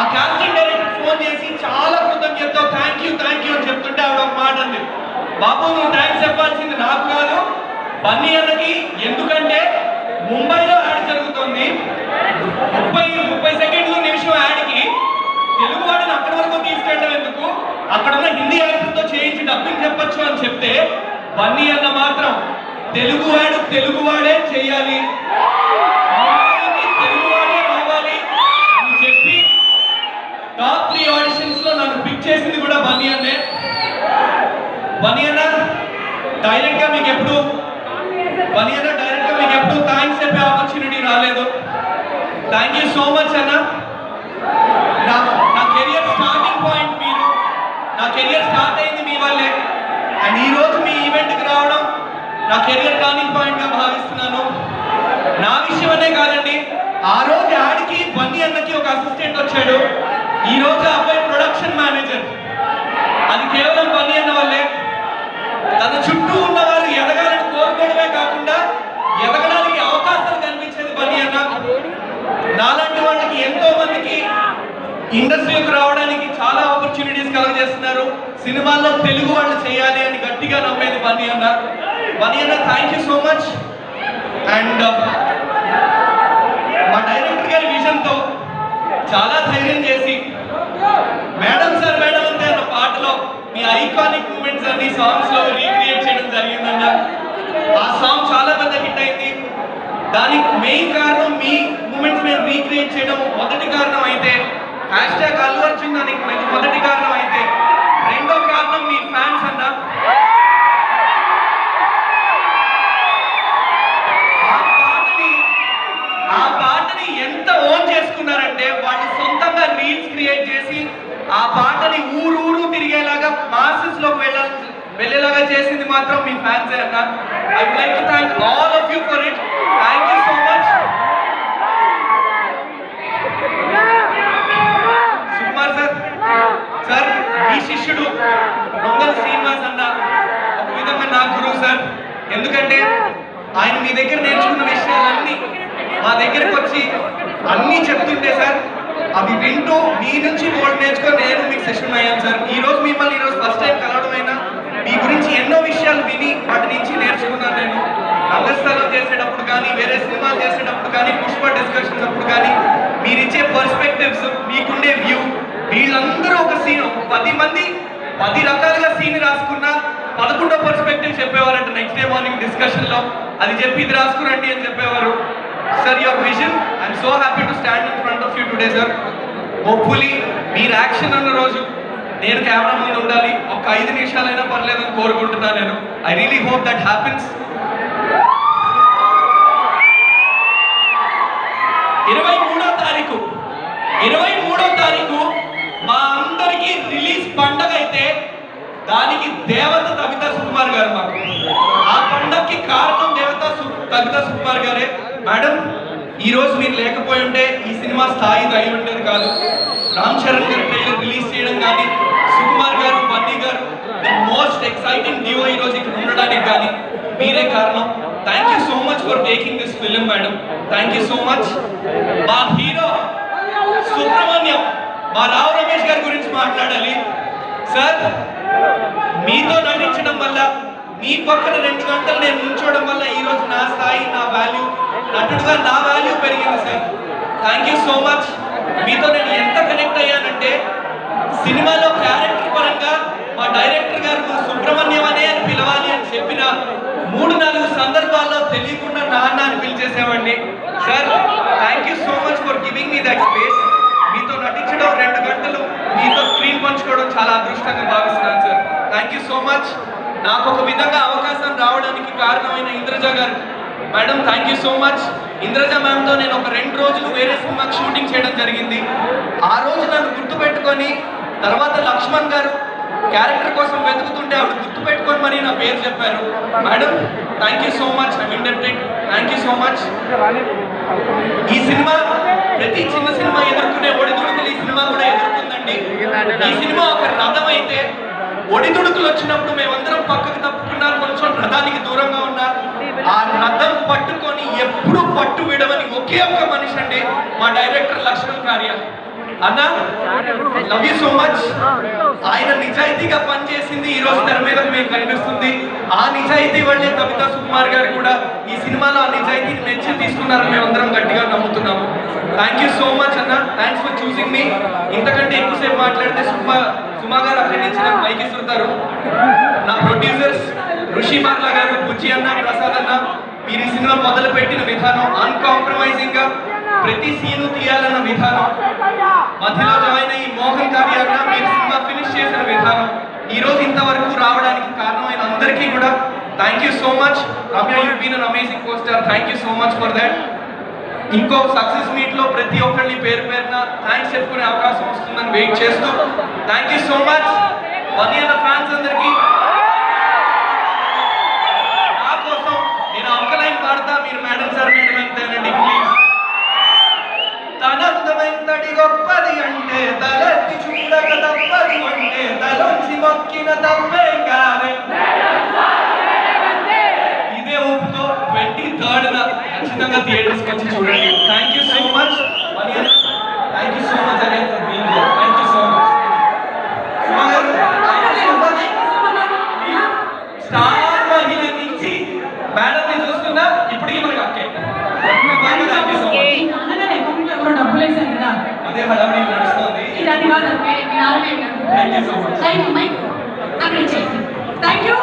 ఆ casting director phone చేసి చాలా కృతజ్ఞతతో థ్యాంక్ యూ అని చెప్తుంటే ఆవిడ ఒక మాట అంది, బాబు నువ్వు థ్యాంక్స్ చెప్పాల్సింది నాకు కాదు బన్నీ అన్నకి, ఎందుకంటే ముంబైలో యాడ్ జరుగుతుంది 30 సెకండ్లు నిమిషం యాడ్కి తెలుగు వాడిని అక్కడి వరకు తీసుకెళ్ళడం ఎందుకు, అక్కడ ఉన్న హిందీ యాక్టర్తో చేయించి డబ్బింగ్ చెప్పొచ్చు అని చెప్తే బన్నీ అన్న మాత్రం తెలుగువాడే చేయాలి, తెలుగువాడే రావాలి అని చెప్పి టాప్ 3 ఆడిషన్స్ లో నన్ను పిక్ చేసింది కూడా బన్నీ అన్నే. బన్నీ అన్న డైరెక్ట్ గా మీకు ఎప్పుడు థ్యాంక్స్ చెప్పే ఆపర్చునిటీ రాలేదు. థ్యాంక్ యూ సో మచ్ అన్న. నా కెరియర్ స్టార్టింగ్ పాయింట్ మీరు, నా కెరియర్ స్టార్ట్ అయింది మీ వల్లే. అండ్ ఈ రోజు మీ ఈవెంట్కి రావడం నా కెరియర్ టర్నింగ్ పాయింట్ గా భావిస్తున్నాను. నా విషయమనే కాదండి, ఆ రోజు యాడ్కి బన్నీ అన్నకి ఒక అసిస్టెంట్ వచ్చాడు, ఈ రోజు అబ్బాయి ప్రొడక్షన్ మేనేజర్. అది కేవలం బన్నీ అన్న వల్లే. తన చుట్టూ ఉన్న వారు ఎదగాలని కోరుకోవడమే కాకుండా ఎదగడానికి అవకాశాలు కనిపించేది బన్నీ అన్న. నాలాంటి వాళ్ళకి ఎంతో మందికి ఇండస్ట్రీకి రావడానికి చాలా ఆపర్చునిటీస్ కలుగజేస్తున్నారు. సినిమాల్లో తెలుగు వాళ్ళు చేయాలి అని గట్టిగా నమ్మేది బన్నీ అన్న. Thank you so much. And మా డైరెక్టర్ గారి విజన్తో చాలా ధైర్యం చేసి మేడం సార్ మేడం అంతే అన్న పాటలో మీ ఐకానిక్ మూమెంట్స్ అన్ని సాంగ్స్ లో రీక్రియేట్ చేయడం జరిగిందన్న. ఆ సాంగ్ చాలా పెద్ద హిట్ అయింది. దానికి మెయిన్ కారణం మీ మూమెంట్స్ మేము రీక్రియేట్ చేయడం మొదటి కారణం అయితే, హ్యాష్ట్యాగ్ అల్లు అర్జున్ దానికి మొదటి కారణం అయితే, రెండో కారణం మీ ఫ్యాన్స్ అన్న. ఆ పాటని ఎంత ఓన్ చేసుకున్నారంటే వాళ్ళు సొంతంగా రీల్స్ క్రియేట్ చేసి ఆ పాటని ఊరు తిరిగేలాగా మాసెస్ లోకి వెళ్ళేలాగా చేసింది మాత్రం మీ ఫ్యాన్సే అన్న. I would like to thank all of you for it. Thank you so much. Sukumar sir మీ శిష్యుడు రొంగల్ శ్రీనివాస్ అన్న ఒక విధంగా నా గురువు సార్. ఎందుకంటే ఆయన మీ దగ్గర నేర్చుకున్న విషయాలన్నీ మా దగ్గరకు వచ్చి అన్నీ చెప్తుంటే సార్ అవి వింటూ మీ నుంచి బోల్డ్ నేర్చుకొని నేను మీకు సెషన్ అయ్యాను సార్. మిమ్మల్ని ఈరోజు ఫస్ట్ టైం కలవడమైనా మీ గురించి ఎన్నో విషయాలు విని వాటి నుంచి నేర్చుకున్నాను నేను. రంగస్థలం చేసేటప్పుడు కానీ, వేరే సినిమాలు చేసేటప్పుడు కానీ, పుష్ప డిస్కషన్స్ అప్పుడు కానీ మీరిచ్చే పర్స్పెక్టివ్స్, మీకుండే వ్యూ, వీళ్ళందరూ ఒక సీన్, ఒక 10 మంది 10 రకాలుగా సీన్ రాసుకున్నా 11వ పర్స్పెక్టివ్ చెప్పేవారంట నెక్స్ట్ డే మార్నింగ్ డిస్కషన్లో. అది చెప్పి ఇది రాసుకురండి అని చెప్పేవారు. Sir, your vision, I'm so happy to stand in front of you today, sir. Hopefully, మీరు యాక్షన్ అన్న రోజు నేను కెమెరా ముందు ఉండాలి, ఒక 5 నిమిషాలైనా పర్లేదని కోరుకుంటున్నాను నేను. I really hope that happens. 23వ తారీఖు మా అందరికీ రిలీజ్ పండగ అయితే దానికి దేవత కవిత సుకుమార్ గారు మాకు. ఆ పండగకి కారణం కవిత సుకుమార్ గారే. మేడం ఈ రోజు మీరు లేకపోయి ఉంటే ఈ సినిమా స్థాయిది అయి ఉండేది కాదు. రామ్ చరణ్ గారు ట్రైలర్ రిలీజ్ చేయడం కానీ, సుకుమార్ గారు, బన్నీ గారు, ది మోస్ట్ ఎక్సైటింగ్ డియో ఈ రోజు ఇక్కడ ఉండడానికి కానీ మీరే కారణం. Thank you so much for taking this film madam. Thank you so much. మా హీరో సుబ్రహ్మణ్యం, మా రావు రమేష్ గారి గురించి మాట్లాడాలి సార్. మీతో నటించడం వల్ల, మీ పక్కన 2 గంటలు నేను ఉంచడం వల్ల ఈరోజు నా స్థాయి, నా వాల్యూ, నటుడుగా నా వాల్యూ పెరిగింది sir. Thank you so much. మీతో నేను ఎంత కనెక్ట్ అయ్యానంటే సినిమాలో క్యారెక్టర్ పరంగా మా డైరెక్టర్ గారు సుబ్రహ్మణ్యం అనే అని పిలవాలి అని చెప్పిన 3-4 సందర్భాల్లో తెలియకుండా నాన్న అని పిలిచేసేవాడిని sir. Thank you so much for giving me that space. మీతో నటించడం 2 గంటలు, మీతో స్క్రీన్ పంచుకోవడం చాలా అదృష్టంగా భావిస్తున్నాను sir. Thank you so much. నాకు ఒక విధంగా అవకాశం రావడానికి కారణమైన ఇంద్రజ గారు madam, thank you so much. Indraja మ్యామ్తో నేను ఒక 2 రోజులు వేరే సినిమాకి షూటింగ్ చేయడం జరిగింది. ఆ రోజు నన్ను గుర్తుపెట్టుకొని తర్వాత లక్ష్మణ్ గారు క్యారెక్టర్ కోసం వెతుకుతుంటే ఆవిడ గుర్తుపెట్టుకొని మరి నా పేరు చెప్పారు. Madam thank you so much. I indebted. Thank you so much. ఈ సినిమా ప్రతి చిన్న సినిమా ఎదుర్కొనే ఒడిదుడుకులు ఈ సినిమా కూడా ఎదుర్కొందండి. ఈ సినిమా ఒక రథం అయితే ఒడిదుడుకులు వచ్చినప్పుడు మేమందరం పక్కకు తప్పుకున్నా, కొంచెం రథానికి దూరంగా ఉన్నా, ఆ రథం పట్టుకొని ఎప్పుడు పట్టు విడవని ఒకే ఒక్క మనిషి అండి మా డైరెక్టర్ లక్ష్మణ్ కార్య. అన్న లవ్ యూ సో మచ్. ఆయన నిజాయితీగా పనిచేసింది ఈ రోజు తెర మీద మీకు కనిపిస్తుంది. ఆ నిజాయితీ వల్లే కవితా సుకుమార్ గారు కూడా ఈ సినిమాలో ఆ నిజాయితీని మెచ్చి తీసుకున్నారని మేమందరం గట్టిగా నమ్ముతున్నాము. థ్యాంక్ యూ సో మచ్ అన్న. థ్యాంక్స్ ఫర్ చూసింగ్ మీ. ఇంతకంటే ఎక్కువసేపు మాట్లాడితే సుమా గారు అక్కడి నుంచి నాకు మైక్ ఇస్తుంటారు. నా ప్రొడ్యూసర్స్ ఋషి మార్లా గారు, బుజ్జి అన్న, ప్రసాద్ అన్న, మీరు ఈ సినిమా మొదలు పెట్టిన విధానం, అన్కాంప్రమైజింగ్ గా ప్రతి సీను తీయాలన్న విధానం, మధ్యలో జాయిన్ అయ్యి మోహన్ గారి అన్న మీరు సినిమా ఫినిష్ చేసిన విధానం, ఈ రోజు ఇంతవరకు రావడానికి కారణమైన అందరికీ కూడా thank you so much. Ramya, you been an amazing costar. Thank you so much for that. ఇంకో సక్సెస్ మీట్ లో ప్రతి ఒక్కరిని పేరు పేరున థ్యాంక్స్ చెప్పుకునే అవకాశం వస్తుందని వెయిట్ చేస్తూ thank you so much. Bunny అన్న ఫ్యాన్స్ అందరికీ నా కోసం నేను ఒక లైన్ పాడతా, మీరు మేడం సార్ మేడం అంతేనండి ప్లీజ్. తనందమెంతటి గొప్పది అంటే తలెత్తి చూడక తప్పది అంటే తలొంచి మొక్కిన తప్పే కాదే. ఇదే ఊపుతో 23rd ఖచ్చితంగా థియేటర్స్ వచ్చి చూడండి. Thank you so much. Thank you so much అనే thank you so much. Star మహిళ నుంచి మేడం ని చూస్తున్నా ఇప్పటికీ మనకి అక్కే. అదే హడావిడి నడుస్తుంది. Thank you so much. Thank you.